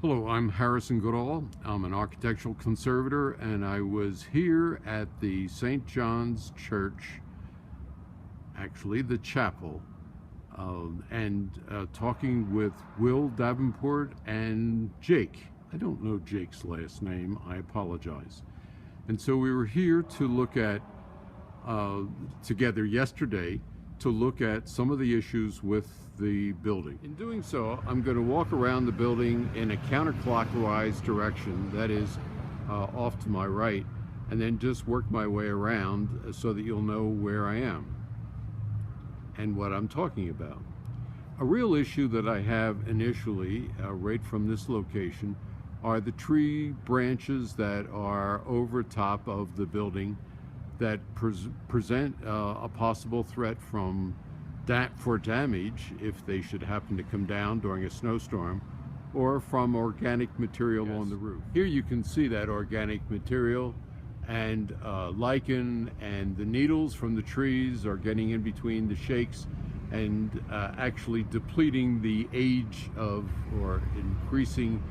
Hello, I'm Harrison Goodall. I'm an architectural conservator, and I was here at the St. John's Church, actually the chapel, and talking with Will Davenport and Jake. I don't know Jake's last name, I apologize. And so we were here to look at, together yesterday, to look at some of the issues with the building. In doing so, I'm going to walk around the building in a counterclockwise direction, that is off to my right, and then just work my way around so that you'll know where I am and what I'm talking about. A real issue that I have initially, right from this location, are the tree branches that are over top of the building that present a possible threat for damage if they should happen to come down during a snowstorm, or from organic material on the roof. Here you can see that organic material and lichen, and the needles from the trees are getting in between the shakes and actually depleting the age of, or increasing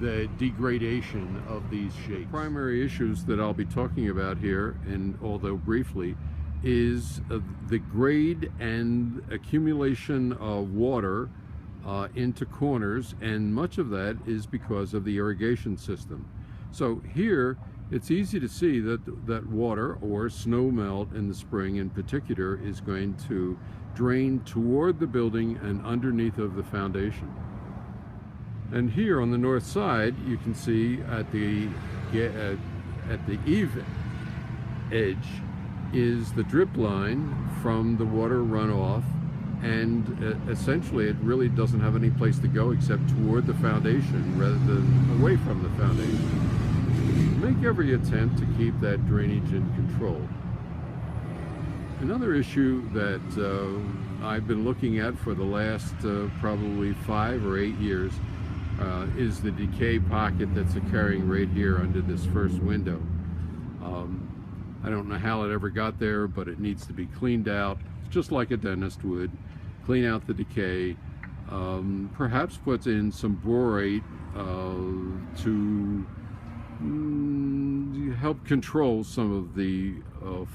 the degradation of these shakes. Primary issues that I'll be talking about here, and although briefly, is the grade and accumulation of water into corners, and much of that is because of the irrigation system. So here it's easy to see that water, or snow melt in the spring in particular, is going to drain toward the building and underneath of the foundation. And here on the north side, you can see at the eave edge is the drip line from the water runoff, and essentially it really doesn't have any place to go except toward the foundation rather than away from the foundation. Make every attempt to keep that drainage in control. Another issue that I've been looking at for the last probably 5 or 8 years is the decay pocket that's occurring right here under this first window. I don't know how it ever got there, but it needs to be cleaned out, just like a dentist would. Clean out the decay, perhaps put in some borate to help control some of the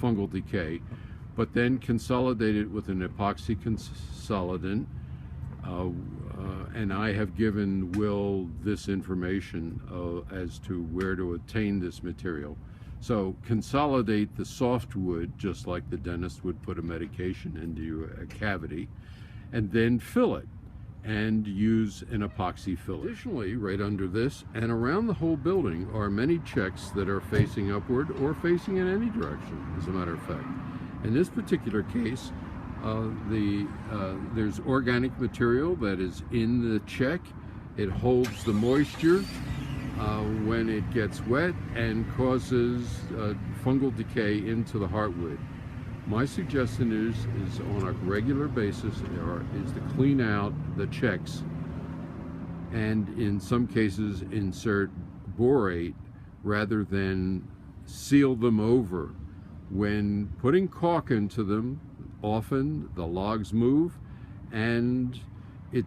fungal decay, but then consolidate it with an epoxy consolidant. And I have given Will this information as to where to obtain this material. So consolidate the softwood just like the dentist would put a medication into a cavity, and then fill it and use an epoxy filler. Additionally, right under this and around the whole building are many checks that are facing upward or facing in any direction, as a matter of fact. In this particular case, there's organic material that is in the check. It holds the moisture when it gets wet and causes fungal decay into the heartwood. My suggestion is on a regular basis is to clean out the checks, and in some cases insert borate rather than seal them over. When putting caulk into them, often the logs move, and it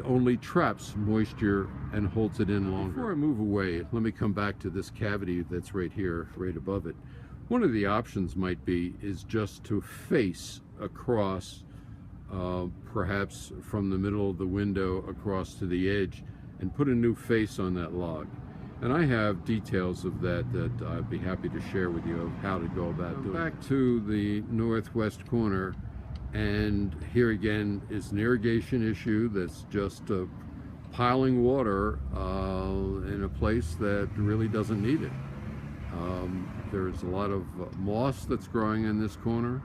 only traps moisture and holds it in longer. Before I move away, let me come back to this cavity that's right here, right above it. One of the options might be is just to face across, perhaps from the middle of the window across to the edge, and put a new face on that log. And I have details of that I'd be happy to share with you of how to go about doing. Back to the northwest corner, and here again is an irrigation issue that's just piling water in a place that really doesn't need it. There's a lot of moss that's growing in this corner,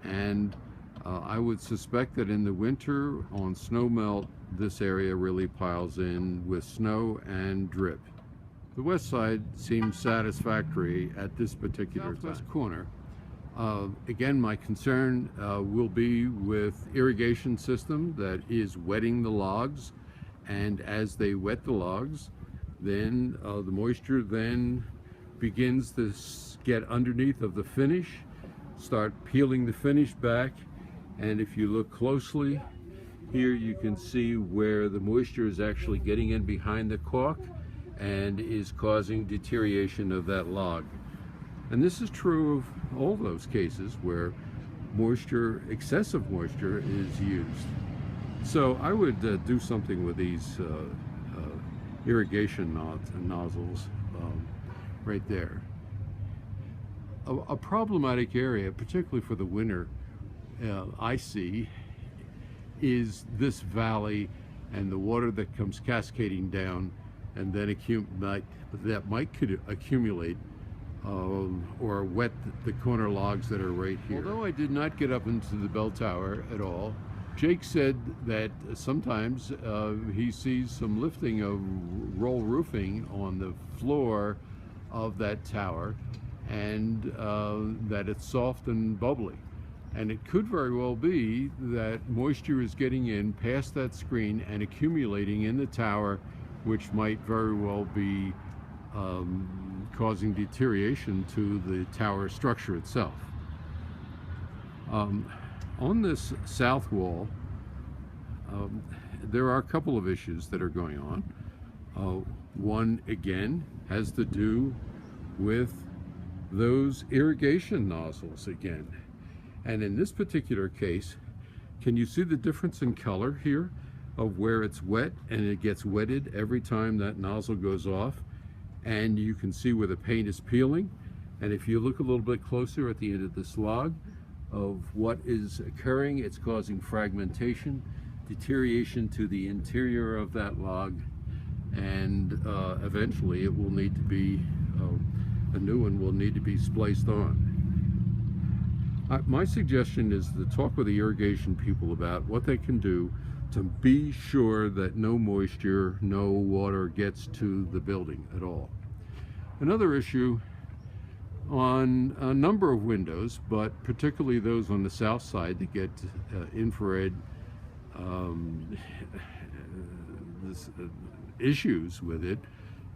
and I would suspect that in the winter on snow melt, this area really piles in with snow and drip. The west side seems satisfactory at this particular southwest corner. Again, my concern will be with irrigation system that is wetting the logs, and as they wet the logs, then the moisture then begins to get underneath of the finish, start peeling the finish back, and if you look closely, Here you can see where the moisture is actually getting in behind the caulk and is causing deterioration of that log. And this is true of all those cases where moisture, excessive moisture, is used. So I would do something with these irrigation nozzles right there. A problematic area, particularly for the winter, I see, is this valley and the water that comes cascading down and then could accumulate or wet the corner logs that are right here. Although I did not get up into the bell tower at all, Jake said that sometimes he sees some lifting of roll roofing on the floor of that tower, and that it's soft and bubbly. And it could very well be that moisture is getting in past that screen and accumulating in the tower, which might very well be causing deterioration to the tower structure itself. On this south wall, there are a couple of issues that are going on. One, again, has to do with those irrigation nozzles again. And in this particular case, can you see the difference in color here of where it's wet and it gets wetted every time that nozzle goes off? And you can see where the paint is peeling. And if you look a little bit closer at the end of this log of what is occurring, it's causing fragmentation, deterioration to the interior of that log, and eventually it will need to be, a new one will need to be spliced on. My suggestion is to talk with the irrigation people about what they can do to be sure that no moisture, no water gets to the building at all. Another issue on a number of windows, but particularly those on the south side that get infrared issues with it,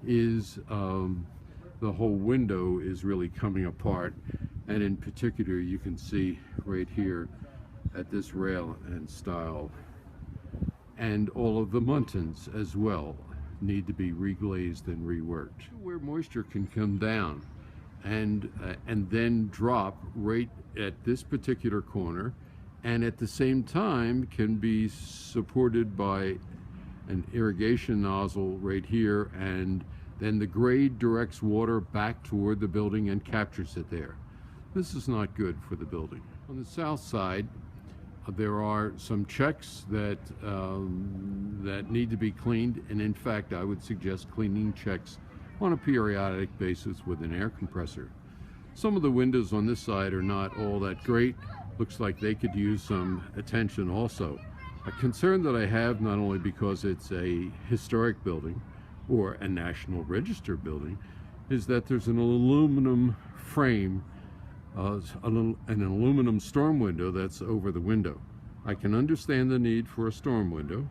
is the whole window is really coming apart. And in particular, you can see right here at this rail and stile, and all of the muntins as well need to be reglazed and reworked. Where moisture can come down and then drop right at this particular corner, and at the same time can be supported by an irrigation nozzle right here, and then the grade directs water back toward the building and captures it there. This is not good for the building. On the south side, there are some checks that that need to be cleaned, and in fact I would suggest cleaning checks on a periodic basis with an air compressor. Some of the windows on this side are not all that great. Looks like they could use some attention also. A concern that I have, not only because it's a historic building or a National Register building, is that there's an aluminum frame, an aluminum storm window that's over the window. I can understand the need for a storm window,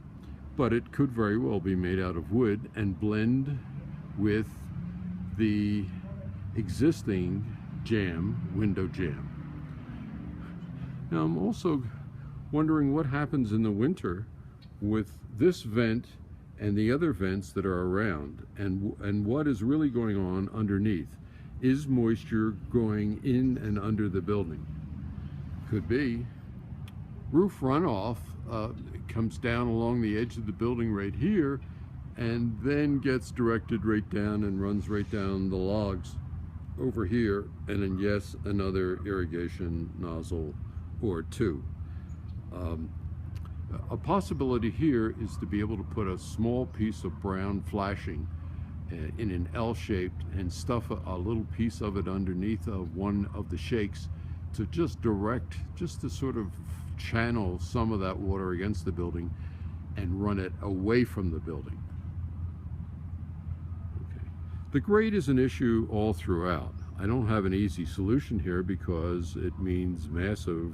but it could very well be made out of wood and blend with the existing window jamb. Now I'm also wondering what happens in the winter with this vent and the other vents that are around, and what is really going on underneath. Is moisture going in and under the building? Could be. Roof runoff comes down along the edge of the building right here, and then gets directed right down and runs right down the logs over here, and then yes, another irrigation nozzle or two. A possibility here is to be able to put a small piece of brown flashing in an L-shaped and stuff a little piece of it underneath of one of the shakes to just to sort of channel some of that water against the building and run it away from the building. Okay. The grade is an issue all throughout. I don't have an easy solution here because it means massive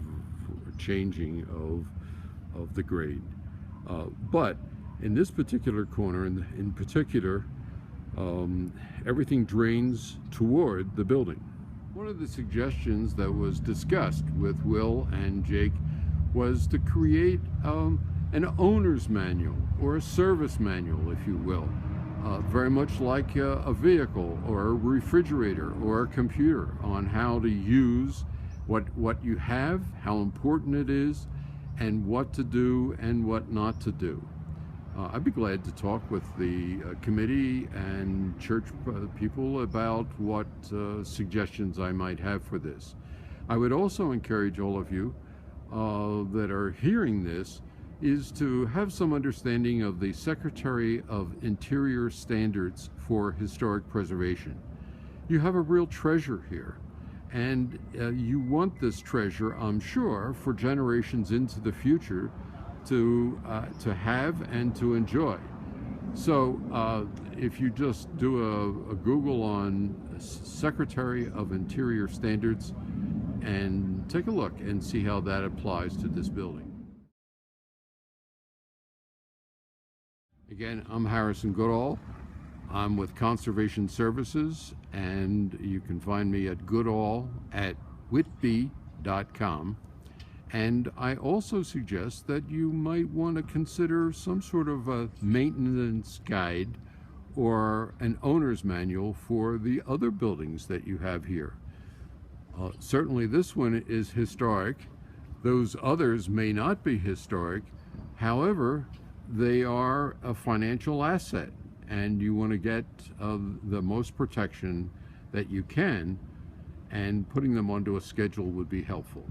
changing of the grade. But in this particular corner, in particular, everything drains toward the building. One of the suggestions that was discussed with Will and Jake was to create an an owner's manual or a service manual, if you will, very much like a vehicle or a refrigerator or a computer, on how to use what you have, how important it is, and what to do and what not to do. I'd be glad to talk with the committee and church people about what suggestions I might have for this. I would also encourage all of you that are hearing this is to have some understanding of the Secretary of Interior standards for historic preservation. You have a real treasure here, and you want this treasure, I'm sure, for generations into the future to have and to enjoy. So if you just do a Google on Secretary of Interior standards and take a look and see how that applies to this building. Again, I'm Harrison Goodall. I'm with Conservation Services, and you can find me at goodall@whitby.com. And I also suggest that you might want to consider some sort of a maintenance guide or an owner's manual for the other buildings that you have here. Certainly this one is historic. Those others may not be historic. However, they are a financial asset, and you want to get the most protection that you can, and putting them onto a schedule would be helpful.